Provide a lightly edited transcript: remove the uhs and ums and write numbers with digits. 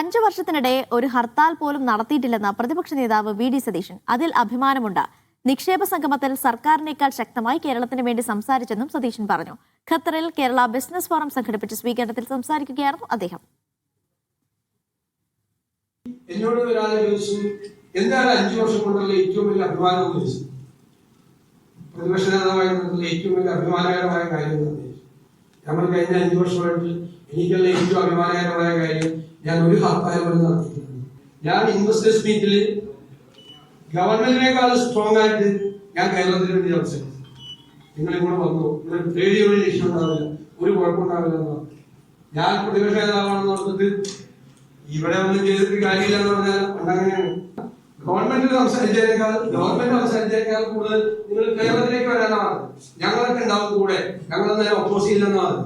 5 വർഷത്തിനിടെ ഒരു ഹർത്താൽ പോലും നടത്തിയിട്ടില്ലെന്ന പ്രതിപക്ഷ നേതാവ് വി ഡി സതീശൻ. അതിൽ അഭിമാനമുണ്ട്. നിക്ഷേപ സംഗമത്തിൽ സർക്കാരിനേക്കാൾ ശക്തമായി കേരളത്തിന് വേണ്ടി സംസാരിച്ചെന്നും സതീശൻ പറഞ്ഞു. ഖത്തറിൽ കേരള ബിസിനസ് ഫോറം സംഘടിപ്പിച്ച സ്വീകരണത്തിൽ സംസാരിക്കുകയായിരുന്നു അദ്ദേഹം. എന്നോട് ഒരാളെ ചോദിച്ചു, എന്താണ് 5 വർഷം കൊണ്ടുള്ള ഏറ്റവും വലിയ അഭിമാനം എന്ന് ചോദിച്ചു. പ്രതിപക്ഷ നേതാവായിട്ടുള്ള ഏറ്റവും വലിയ അഭിമാനകരമായ കാര്യം നമ്മൾ കഴിഞ്ഞ 5 വർഷമായിട്ട് എനിക്കുള്ള ഏറ്റവും അഭിമാനകരമായ കാര്യം, ഞാൻ ഒരു ഹർത്താൽ പോലും നടത്തിയിട്ടുണ്ട്. ഞാൻ ഇൻവെസ്റ്റേഴ്സ് മീറ്റിൽ ഗവൺമെന്റിനേക്കാൾ സ്ട്രോങ് ആയിട്ട് ഞാൻ കേരളത്തിന് വേണ്ടി സംസാരിച്ചു. നിങ്ങളിവിടെ വന്നു, നിങ്ങൾക്ക് പേടിയുള്ള ഇഷ്യൂ ഉണ്ടാവില്ല, ഒരു കുഴപ്പമുണ്ടാവില്ല എന്ന് പറഞ്ഞു. ഞാൻ പ്രതിപക്ഷ നേതാവാണെന്ന് പറഞ്ഞിട്ട് ഇവിടെ ഒന്നും ചെയ്തിട്ട് കാര്യമില്ല എന്ന് പറഞ്ഞാൽ അങ്ങനെയാണ്. ഗവൺമെന്റ് സംസാരിച്ചേക്കാൾ കൂടുതൽ നിങ്ങൾ കേരളത്തിലേക്ക് വരാനാണ്. ഞങ്ങളൊക്കെ ഉണ്ടാവും കൂടെ, ഞങ്ങളെന്നാലും ഒപ്പോസ് ചെയ്യില്ലെന്നാണ്.